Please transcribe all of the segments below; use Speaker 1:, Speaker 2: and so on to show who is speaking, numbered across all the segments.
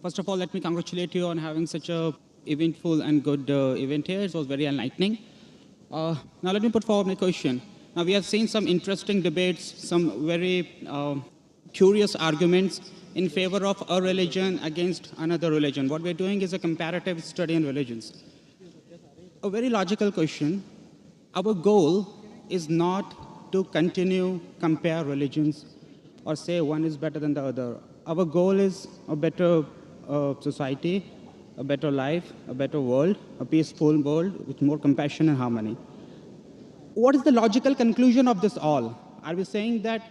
Speaker 1: First of all, let me congratulate you on having such a eventful and good event here. It was very enlightening. Now let me put forward my question. Now we have seen some interesting debates, some very curious arguments in favor of a religion against another religion. What we're doing is a comparative study in religions. A very logical question. Our goal is not to continue compare religions or say one is better than the other. Our goal is a better society, a better life, a better world, a peaceful world with more compassion and harmony. What is the logical conclusion of this all? Are we saying that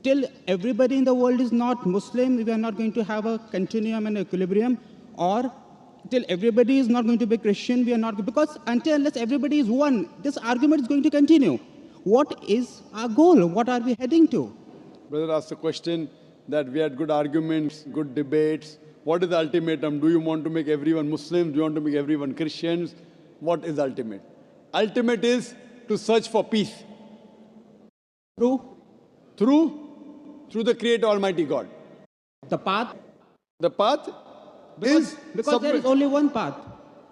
Speaker 1: till everybody in the world is not Muslim, we are not going to have a continuum and equilibrium? Or till everybody is not going to be Christian, we are not, because unless everybody is one, this argument is going to continue. What is our goal? What are we heading to?
Speaker 2: Brother asked the question that we had good arguments, good debates. What is the ultimatum? Do you want to make everyone Muslims? Do you want to make everyone Christians? What is ultimate? Ultimate is to search for peace. Through the Creator Almighty God.
Speaker 1: The path?
Speaker 2: The path
Speaker 1: because there is only one path.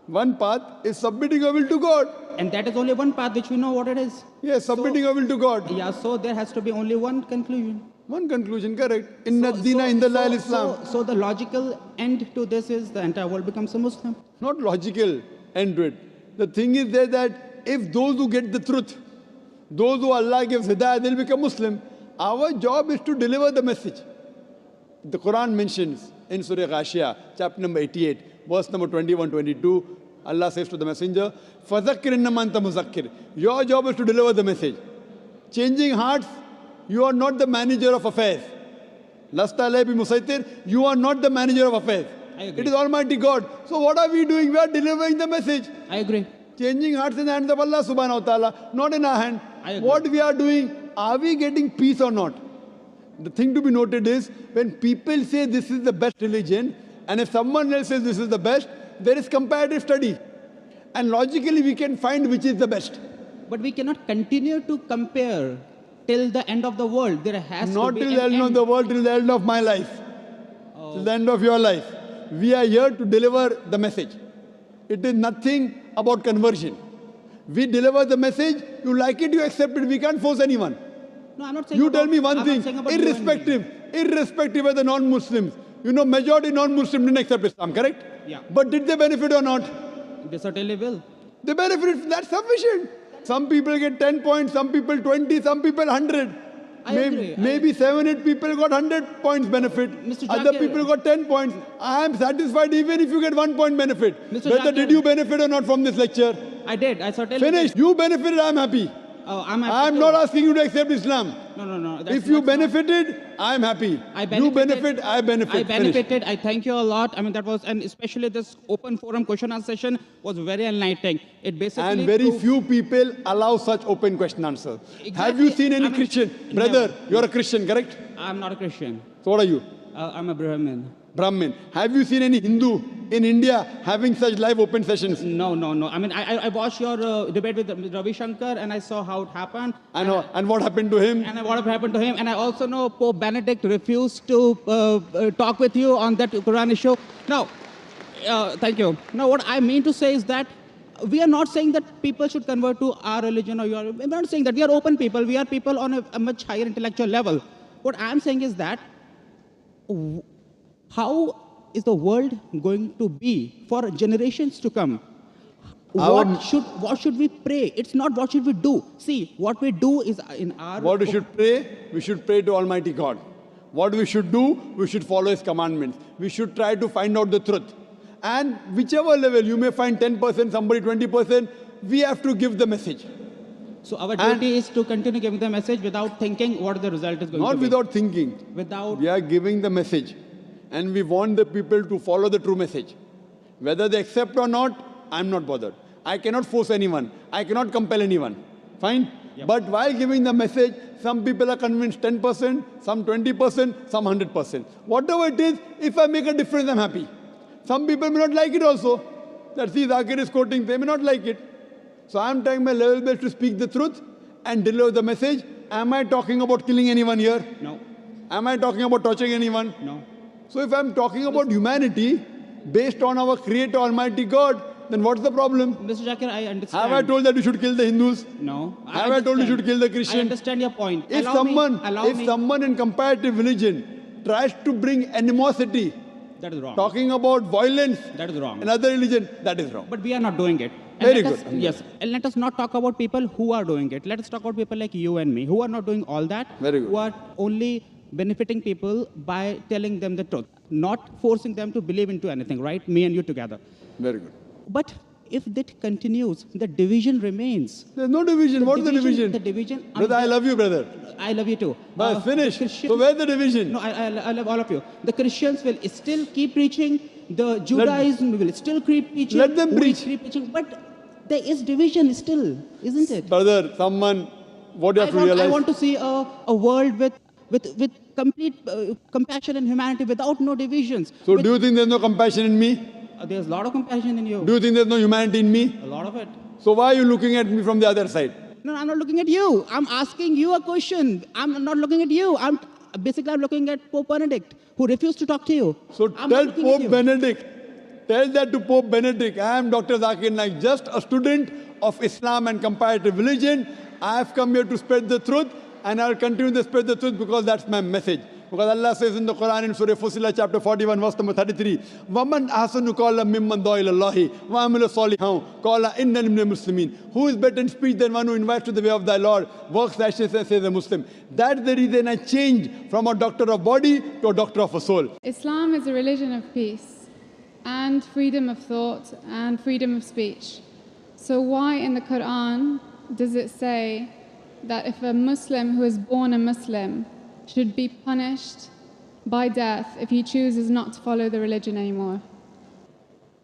Speaker 2: One path is submitting your will to God.
Speaker 1: And that is only one path which we know what it is.
Speaker 2: Yes, submitting your will to God.
Speaker 1: Yeah, so there has to be only one conclusion.
Speaker 2: One conclusion, correct. Inna dina indallahil Islam.
Speaker 1: So the logical end to this is the entire world becomes a Muslim.
Speaker 2: Not logical end to it. The thing is there that if those who get the truth, those who Allah gives hidayah, they'll become Muslim. Our job is to deliver the message. The Quran mentions in Surah Ghashiyah, chapter number 88, verse number 21, 22, Allah says to the messenger, فَذَكِّرْ إِنَّمَا أَنْتَ مُذَكِّرْ. Your job is to deliver the message. Changing hearts, you are not the manager of affairs. Lasta alayhi bi musaitir, you are not the manager of affairs.
Speaker 1: I agree.
Speaker 2: It is Almighty God. So what are we doing? We are delivering the message.
Speaker 1: I agree.
Speaker 2: Changing hearts in the hands of Allah subhanahu wa ta'ala, not in our hand.
Speaker 1: I agree.
Speaker 2: What we are doing, are we getting peace or not? The thing to be noted is, when people say this is the best religion, and if someone else says this is the best, there is comparative study. And logically we can find which is the best.
Speaker 1: But we cannot continue to compare till the end of the world. There has
Speaker 2: Not
Speaker 1: to be
Speaker 2: till the end of the world, till the end of my life. Till the end of your life. We are here to deliver the message. It is nothing about conversion. We deliver the message, you like it, you accept it. We can't force anyone.
Speaker 1: No, I'm not saying
Speaker 2: You
Speaker 1: about,
Speaker 2: tell me one
Speaker 1: I'm
Speaker 2: thing,
Speaker 1: not saying about you and me.
Speaker 2: irrespective of the non-Muslims. You know, majority non-Muslims didn't accept Islam, correct?
Speaker 1: Yeah.
Speaker 2: But did they benefit or not?
Speaker 1: They certainly will.
Speaker 2: They benefit, that's sufficient. Some people get 10 points, some people 20, some people 100.
Speaker 1: I agree.
Speaker 2: Maybe 7, 8 people got 100 points benefit.
Speaker 1: Mr.
Speaker 2: Other
Speaker 1: Zakir,
Speaker 2: people got 10 points. I am satisfied even if you get 1 point benefit.
Speaker 1: Mr.
Speaker 2: Whether
Speaker 1: Zakir,
Speaker 2: did you benefit or not from this lecture?
Speaker 1: I did. I certainly
Speaker 2: Finished. You benefited, I am happy.
Speaker 1: I'm happy.
Speaker 2: I am not asking you to accept Islam.
Speaker 1: No.
Speaker 2: If you benefited, I am happy. You benefit, I benefit.
Speaker 1: I benefited.
Speaker 2: Finished.
Speaker 1: I thank you a lot. I mean, that was, and especially this open forum question answer session was very enlightening. It basically
Speaker 2: And very few people allow such open question answer.
Speaker 1: Exactly.
Speaker 2: Have you seen any Christian? Brother,
Speaker 1: Never.
Speaker 2: you're a Christian, correct?
Speaker 1: I'm not a Christian.
Speaker 2: So what are you?
Speaker 1: I'm a Brahmin.
Speaker 2: Brahmin. Have you seen any Hindu in India having such live open sessions?
Speaker 1: No. I mean, I watched your debate with Ravi Shankar and I saw how it happened.
Speaker 2: I know. And what happened to him?
Speaker 1: And what happened to him. And I also know Pope Benedict refused to talk with you on that Quran issue. Now, thank you. Now, what I mean to say is that we are not saying that people should convert to our religion or your. We're not saying that. We are open people. We are people on a much higher intellectual level. What I'm saying is that how is the world going to be for generations to come? What should we pray? It's not what should we do. See, what we do is in our...
Speaker 2: What we should pray? We should pray to Almighty God. What we should do? We should follow His commandments. We should try to find out the truth. And whichever level, you may find 10%, somebody 20%, we have to give the message.
Speaker 1: So our duty is to continue giving the message without thinking what the result is going to be.
Speaker 2: Not without thinking. We are giving the message. And we want the people to follow the true message. Whether they accept or not, I'm not bothered. I cannot force anyone. I cannot compel anyone. Fine?
Speaker 1: Yep.
Speaker 2: But while giving the message, some people are convinced 10%, some 20%, some 100%. Whatever it is, if I make a difference, I'm happy. Some people may not like it also. That see, Zakir is quoting, they may not like it. So I'm trying my level best to speak the truth and deliver the message. Am I talking about killing anyone here?
Speaker 1: No.
Speaker 2: Am I talking about torturing anyone?
Speaker 1: No.
Speaker 2: So if I'm talking about humanity based on our Creator Almighty God, then what's the problem?
Speaker 1: Mr. Zakir, I understand.
Speaker 2: Have I told that you should kill the Hindus?
Speaker 1: No.
Speaker 2: Have I told you should kill the Christians?
Speaker 1: I understand your point.
Speaker 2: If someone in comparative religion tries to bring animosity,
Speaker 1: that is wrong.
Speaker 2: Talking about violence,
Speaker 1: that is wrong.
Speaker 2: Another religion, that is wrong.
Speaker 1: But we are not doing it. And
Speaker 2: Very good.
Speaker 1: Yes. And let us not talk about people who are doing it. Let us talk about people like you and me, who are not doing all that.
Speaker 2: Very good.
Speaker 1: Who are only benefiting people by telling them the truth, not forcing them to believe into anything, right? Me and you together.
Speaker 2: Very good.
Speaker 1: But if that continues, the division remains.
Speaker 2: There's no division. What is the division?
Speaker 1: The division.
Speaker 2: Brother, I love you, brother.
Speaker 1: I love you too.
Speaker 2: But finish. So where's the division?
Speaker 1: No, I love all of you. The Christians will still keep preaching. The Judaism will still keep preaching.
Speaker 2: Let them preach.
Speaker 1: Keep preaching. But there is division still, isn't it?
Speaker 2: Brother, what do you have to realize?
Speaker 1: I want to see a world with complete compassion and humanity without no divisions.
Speaker 2: So do you think there's no compassion in me?
Speaker 1: There's a lot of compassion in you.
Speaker 2: Do you think there's no humanity in me?
Speaker 1: A lot of it.
Speaker 2: So why are you looking at me from the other side?
Speaker 1: No, I'm not looking at you. I'm asking you a question. I'm not looking at you. I'm looking at Pope Benedict, who refused to talk to you.
Speaker 2: So tell Pope Benedict, tell that to Pope Benedict, I am Dr. Zakir Naik, just a student of Islam and comparative religion. I have come here to spread the truth, and I'll continue to spread the truth because that's my message. Because Allah says in the Quran in Surah Fussilat chapter 41 verse number 33, وَمَنْ أَحْسَنُ قَوْلًا مِمَّنْ دَعَا إِلَى اللَّهِ وَعَمِلَ صَالِحًا قَالَ إِنَّنِي مِنَ الْمُسْلِمِينَ. Who is better in speech than one who invites to the way of thy Lord, works righteousness, says a Muslim. That's the reason I changed from a doctor of body to a doctor of a soul.
Speaker 3: Islam is a religion of peace and freedom of thought and freedom of speech. So why in the Quran does it say that if a Muslim who is born a Muslim should be punished by death if he chooses not to follow the religion anymore?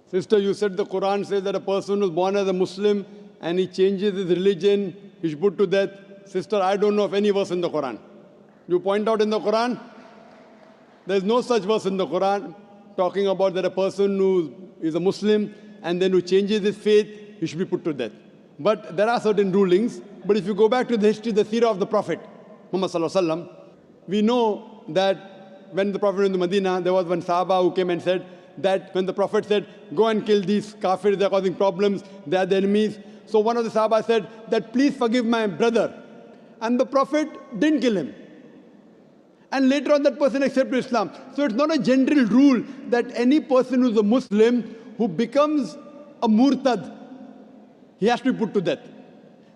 Speaker 2: Sister, you said the Quran says that a person who's born as a Muslim and he changes his religion, he should put to death. Sister, I don't know of any verse in the Quran. You point out in the Quran, there's no such verse in the Quran talking about that a person who is a Muslim and then who changes his faith, he should be put to death. But there are certain rulings. But if you go back to the history, the seerah of the Prophet, Muhammad Sallallahu Alaihi Wasallam, we know that when the Prophet went to Medina, there was one Sahaba who came and said that when the Prophet said, go and kill these kafirs, they're causing problems, they are the enemies. So one of the Sahaba said that please forgive my brother. And the Prophet didn't kill him. And later on that person accepted Islam. So it's not a general rule that any person who's a Muslim who becomes a murtad, he has to be put to death.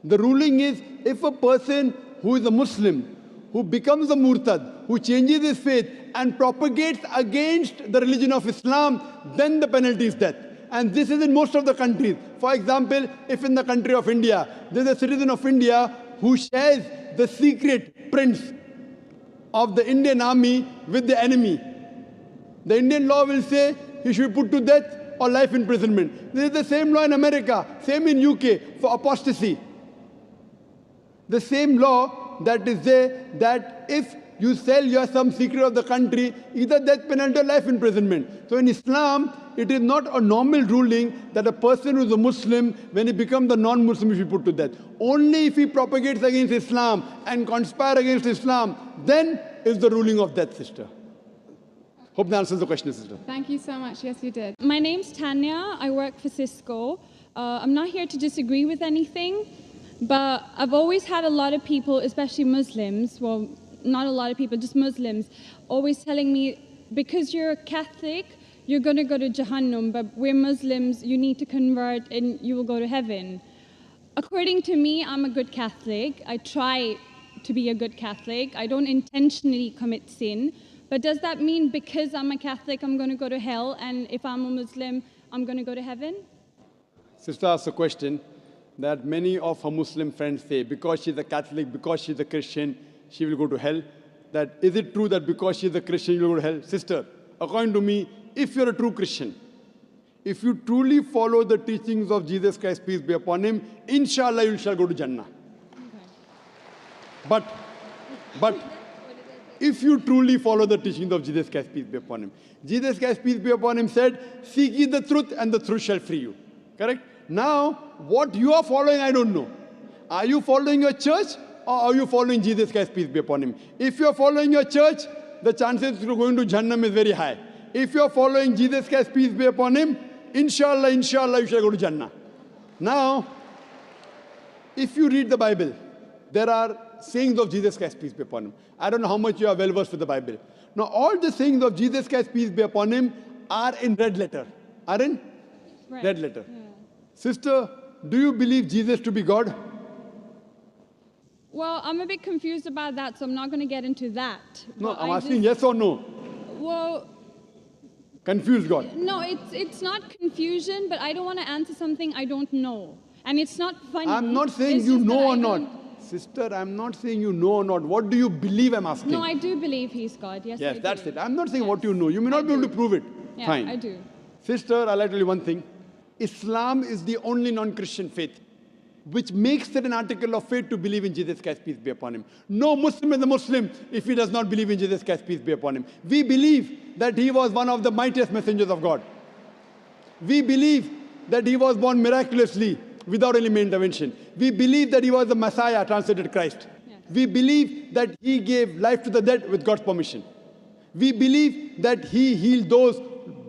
Speaker 2: The ruling is if a person who is a Muslim, who becomes a murtad, who changes his faith and propagates against the religion of Islam, then the penalty is death. And this is in most of the countries. For example, if in the country of India, there's a citizen of India who shares the secret prints of the Indian army with the enemy, the Indian law will say he should be put to death or life imprisonment. This is the same law in America, same in UK for apostasy. The same law that is there that if you sell some secret of the country, either death penalty or life imprisonment. So in Islam, it is not a normal ruling that a person who is a Muslim, when he becomes a non-Muslim, he should be put to death. Only if he propagates against Islam and conspires against Islam, then is the ruling of death, sister. Hope that answers the question, sister.
Speaker 3: Thank you so much. Yes, you did.
Speaker 4: My name's Tanya. I work for Cisco. I'm not here to disagree with anything, but I've always had a lot of people, especially Muslims, well, not a lot of people, just Muslims, always telling me, because you're a Catholic, you're going to go to Jahannam, but we're Muslims, you need to convert and you will go to heaven. According to me, I'm a good Catholic. I try to be a good Catholic. I don't intentionally commit sin. But does that mean because I'm a Catholic, I'm going to go to hell, and if I'm a Muslim, I'm going to go to heaven?
Speaker 2: Sister asked a question that many of her Muslim friends say, because she's a Catholic, because she's a Christian, she will go to hell. That is it true that because she's a Christian, you will go to hell? Sister, according to me, if you're a true Christian, if you truly follow the teachings of Jesus Christ, peace be upon him, inshallah you shall go to Jannah. Okay. But if you truly follow the teachings of Jesus Christ, peace be upon him, Jesus Christ, peace be upon him, said, seek ye the truth and the truth shall free you. Correct? Now, what you are following, I don't know. Are you following your church or are you following Jesus Christ, peace be upon him? If you are following your church, the chances of going to Jahannam is very high. If you are following Jesus Christ, peace be upon him, inshallah, you shall go to Jannah. Now, if you read the Bible, there are sayings of Jesus Christ, peace be upon him. I don't know how much you are well versed with the Bible. Now, all the sayings of Jesus Christ, peace be upon him, are in red letter. Are in red letter. Yeah. Sister, do you believe Jesus to be God?
Speaker 4: Well, I'm a bit confused about that, so I'm not going to get into that.
Speaker 2: No, I'm asking yes or no.
Speaker 4: Well,
Speaker 2: confused God.
Speaker 4: No, it's not confusion, but I don't want to answer something I don't know. And it's not funny.
Speaker 2: I'm not saying you know or not. Sister, I'm not saying you know or not. What do you believe I'm asking?
Speaker 4: No, I do believe he's God. Yes,
Speaker 2: yes,
Speaker 4: I
Speaker 2: that's
Speaker 4: do.
Speaker 2: it. I'm not saying what you know. You may not be able to prove it.
Speaker 4: Yeah,
Speaker 2: fine.
Speaker 4: I do.
Speaker 2: Sister, I'll tell you one thing. Islam is the only non-Christian faith which makes it an article of faith to believe in Jesus Christ, peace be upon him. No Muslim is a Muslim if he does not believe in Jesus Christ, peace be upon him. We believe that he was one of the mightiest messengers of God. We believe that he was born miraculously without any intervention. We believe that he was the Messiah, translated Christ. Yes. We believe that he gave life to the dead with God's permission. We believe that he healed those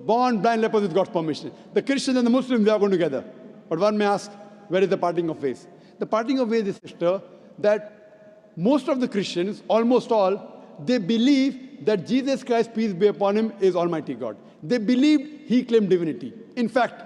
Speaker 2: born blind lepers with God's permission. The Christians and the Muslims, they are going together. But one may ask, where is the parting of ways? The parting of ways is, sister, that most of the Christians, almost all, they believe that Jesus Christ, peace be upon him, is Almighty God. They believed he claimed divinity. In fact,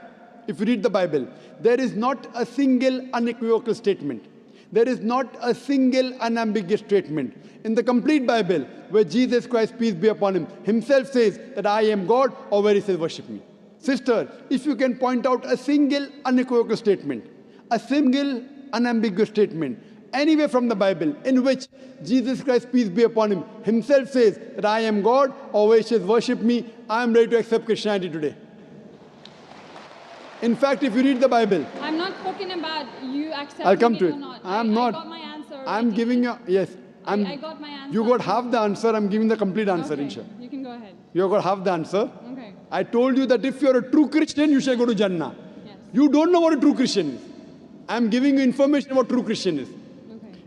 Speaker 2: if you read the Bible, there is not a single unequivocal statement. There is not a single unambiguous statement in the complete Bible where Jesus Christ, peace be upon him, himself says that I am God, or where he says worship me. Sister, if you can point out a single unequivocal statement, a single unambiguous statement, anywhere from the Bible in which Jesus Christ, peace be upon him, himself says that I am God, or where he says worship me, I am ready to accept Christianity today. In fact, if you read the Bible...
Speaker 4: I'm not talking about you accepting
Speaker 2: I'll come to it.
Speaker 4: Or not.
Speaker 2: I'm not.
Speaker 4: I got my answer.
Speaker 2: I'm giving you... Yes.
Speaker 4: I got my answer.
Speaker 2: You got half the answer. I'm giving the complete answer,
Speaker 4: okay.
Speaker 2: inshallah.
Speaker 4: You can go ahead.
Speaker 2: You got half the answer.
Speaker 4: Okay.
Speaker 2: I told you that if you're a true Christian, you shall go to Jannah.
Speaker 4: Yes.
Speaker 2: You don't know what a true Christian is. I'm giving you information about true Christian is.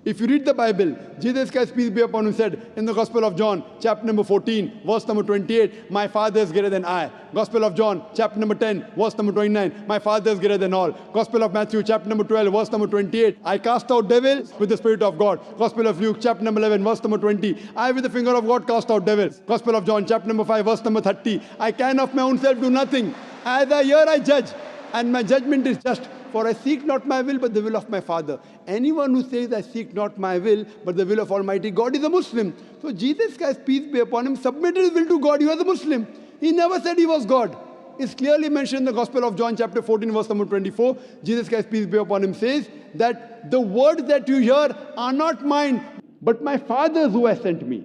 Speaker 2: If you read the Bible, Jesus Christ, peace be upon him, said in the Gospel of John, chapter number 14, verse number 28, my Father is greater than I. Gospel of John, chapter number 10, verse number 29, my Father is greater than all. Gospel of Matthew, chapter number 12, verse number 28, I cast out devils with the Spirit of God. Gospel of Luke, chapter number 11, verse number 20, I with the finger of God cast out devils. Gospel of John, chapter number 5, verse number 30, I can of my own self do nothing. As I hear, I judge, and my judgment is just. For I seek not my will, but the will of my Father. Anyone who says, I seek not my will, but the will of Almighty God is a Muslim. So Jesus Christ, peace be upon him, submitted his will to God. He was a Muslim. He never said he was God. It's clearly mentioned in the Gospel of John, chapter 14, verse number 24. Jesus Christ, peace be upon him, says that the words that you hear are not mine, but my Father's who has sent me.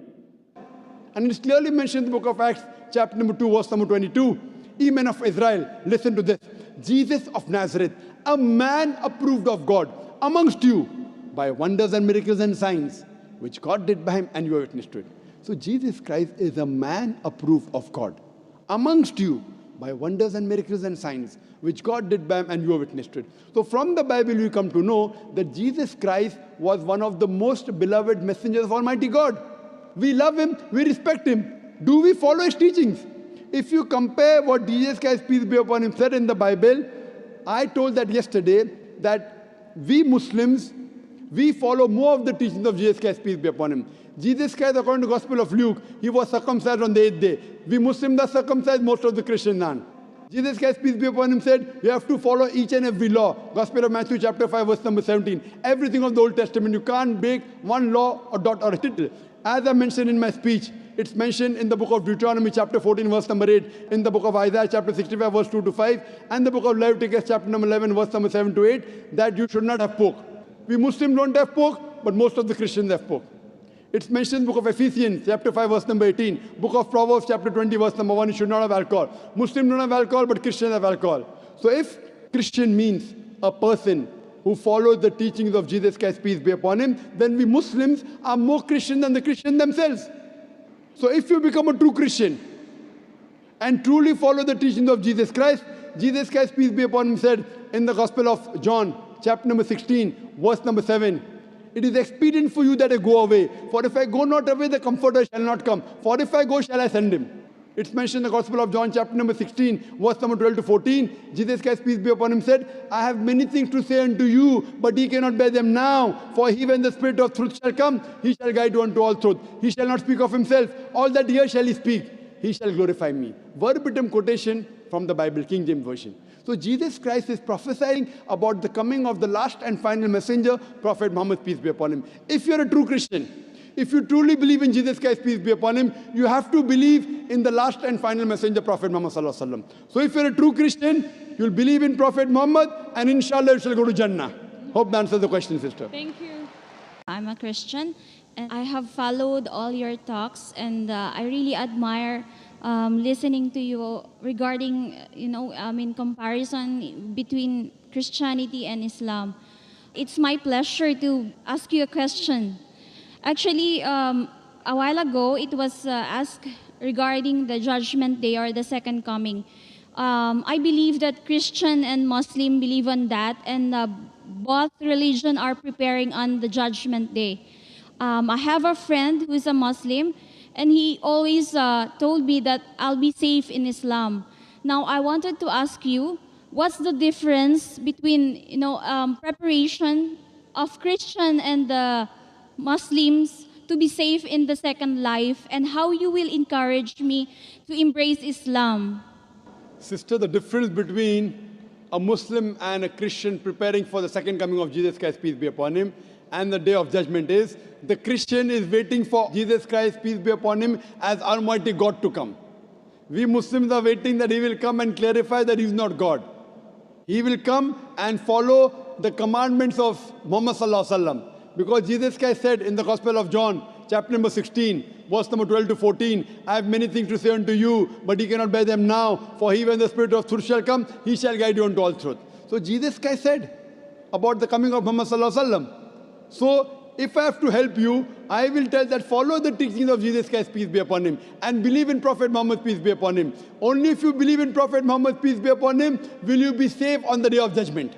Speaker 2: And it's clearly mentioned in the book of Acts, chapter number 2, verse number 22. Ye men of Israel, listen to this. Jesus of Nazareth, a man approved of God amongst you by wonders and miracles and signs, which God did by him, and you are witness to it. So Jesus Christ is a man approved of God amongst you by wonders and miracles and signs, which God did by him, and you are witness to it. So from the Bible, you come to know that Jesus Christ was one of the most beloved messengers of Almighty God. We love him, we respect him. Do we follow his teachings? If you compare what Jesus Christ, peace be upon him, said in the Bible, I told that yesterday, that we Muslims, we follow more of the teachings of Jesus Christ, peace be upon him. Jesus Christ, according to the Gospel of Luke, he was circumcised on the 8th day. We Muslims are circumcised, most of the Christians aren't. Jesus Christ, peace be upon him, said, you have to follow each and every law. Gospel of Matthew, chapter 5, verse number 17. Everything of the Old Testament, you can't break one law or dot or a tittle. As I mentioned in my speech, it's mentioned in the book of Deuteronomy, chapter 14, verse number 8, in the book of Isaiah, chapter 65, verse 2 to 5, and the book of Leviticus, chapter number 11, verse number 7 to 8, that you should not have pork. We Muslims don't have pork, but most of the Christians have pork. It's mentioned in the book of Ephesians, chapter 5, verse number 18, book of Proverbs, chapter 20, verse number 1, you should not have alcohol. Muslims don't have alcohol, but Christians have alcohol. So if Christian means a person who follows the teachings of Jesus Christ, peace be upon him, then we Muslims are more Christian than the Christians themselves. So if you become a true Christian and truly follow the teachings of Jesus Christ, peace be upon him, said in the Gospel of John, chapter number 16, verse number 7, It is expedient for you that I go away. For if I go not away, the Comforter shall not come. For if I go, shall I send him. It's mentioned in the Gospel of John, chapter number 16, verse number 12 to 14. Jesus Christ, peace be upon him, said, I have many things to say unto you, but ye cannot bear them now. For he, when the Spirit of truth shall come, he shall guide you unto all truth. He shall not speak of himself. All that here shall he speak. He shall glorify me. Verbatim quotation from the Bible, King James Version. So Jesus Christ is prophesying about the coming of the last and final messenger, Prophet Muhammad, peace be upon him. If you're a true Christian, if you truly believe in Jesus Christ, peace be upon him, you have to believe in the last and final messenger, Prophet Muhammad sallallahu alaihi wasallam. So if you're a true Christian, you'll believe in Prophet Muhammad, and inshallah you shall go to Jannah. Hope that answers the question, sister.
Speaker 4: Thank you.
Speaker 5: I'm a Christian, and I have followed all your talks, and I really admire listening to you regarding, in comparison between Christianity and Islam. It's my pleasure to ask you a question. Actually, a while ago, it was asked regarding the Judgment Day or the Second Coming. I believe that Christian and Muslim believe on that, and both religion are preparing on the Judgment Day. I have a friend who is a Muslim, and he always told me that I'll be safe in Islam. Now, I wanted to ask you, what's the difference between preparation of Christian and Muslims to be safe in the second life, and how you will encourage me to embrace Islam?
Speaker 2: Sister, the difference between a Muslim and a Christian preparing for the second coming of Jesus Christ, peace be upon him, and the day of judgment is, the Christian is waiting for Jesus Christ, peace be upon him, as Almighty God to come. We Muslims are waiting that he will come and clarify that he is not God. He will come and follow the commandments of Muhammad sallallahu alaihi wasallam. Because Jesus Christ said in the Gospel of John, chapter number 16, verse number 12 to 14, I have many things to say unto you, but ye cannot bear them now. For he, when the Spirit of truth shall come, he shall guide you unto all truth. So Jesus Christ said about the coming of Muhammad sallallahu alaihi wasallam. So if I have to help you, I will tell that follow the teachings of Jesus Christ, peace be upon him, and believe in Prophet Muhammad, peace be upon him. Only if you believe in Prophet Muhammad, peace be upon him, will you be safe on the day of judgment.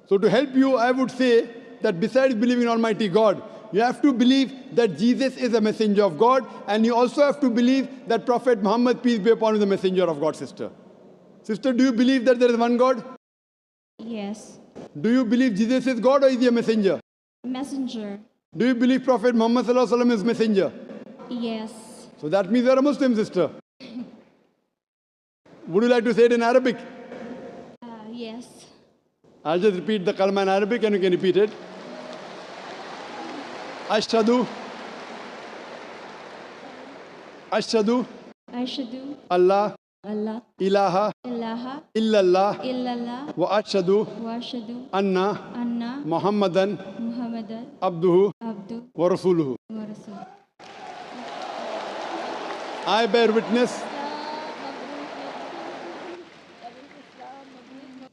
Speaker 2: So to help you, I would say that besides believing in Almighty God, you have to believe that Jesus is a messenger of God, and you also have to believe that Prophet Muhammad, peace be upon him, is the messenger of God, sister. Sister, do you believe that there is one God?
Speaker 5: Yes.
Speaker 2: Do you believe Jesus is God, or is he a messenger?
Speaker 5: Messenger.
Speaker 2: Do you believe Prophet Muhammad sallallahu alaihi wasallam is messenger?
Speaker 5: Yes.
Speaker 2: So that means you are a Muslim, sister. Would you like to say it in Arabic?
Speaker 5: Yes.
Speaker 2: I'll just repeat the kalma in Arabic and you can repeat it. Ashhadu. Ashhadu.
Speaker 5: Ashhadu.
Speaker 2: Allah.
Speaker 5: Allah.
Speaker 2: Ilaha.
Speaker 5: Ilaha.
Speaker 2: Illallah.
Speaker 5: Illallah.
Speaker 2: Wa ashhadu.
Speaker 5: Wa ashhadu.
Speaker 2: Anna.
Speaker 5: Anna.
Speaker 2: Muhammadan.
Speaker 5: Muhammadan.
Speaker 2: Abduhu.
Speaker 5: Abdu.
Speaker 2: Wa rasuluhu.
Speaker 5: Wa rasul.
Speaker 2: I bear witness.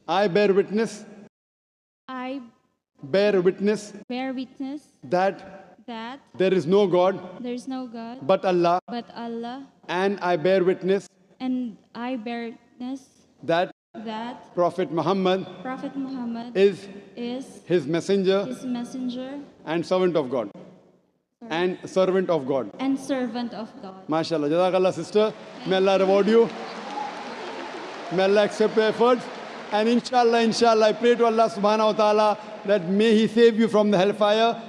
Speaker 2: I bear witness.
Speaker 5: I
Speaker 2: Bear witness
Speaker 5: bear witness
Speaker 2: that
Speaker 5: that
Speaker 2: there is no God
Speaker 5: there is no God
Speaker 2: but Allah,
Speaker 5: but Allah,
Speaker 2: and I bear witness
Speaker 5: and I bear witness
Speaker 2: that
Speaker 5: that
Speaker 2: Prophet Muhammad
Speaker 5: Prophet Muhammad
Speaker 2: is
Speaker 5: is
Speaker 2: his messenger
Speaker 5: his messenger
Speaker 2: and servant of God. And servant of God.
Speaker 5: and servant of God.
Speaker 2: MashaAllah. Jazakallah, sister. May Allah reward you. May Allah accept your efforts. And inshallah, I pray to Allah subhanahu wa ta'ala that may He save you from the hellfire.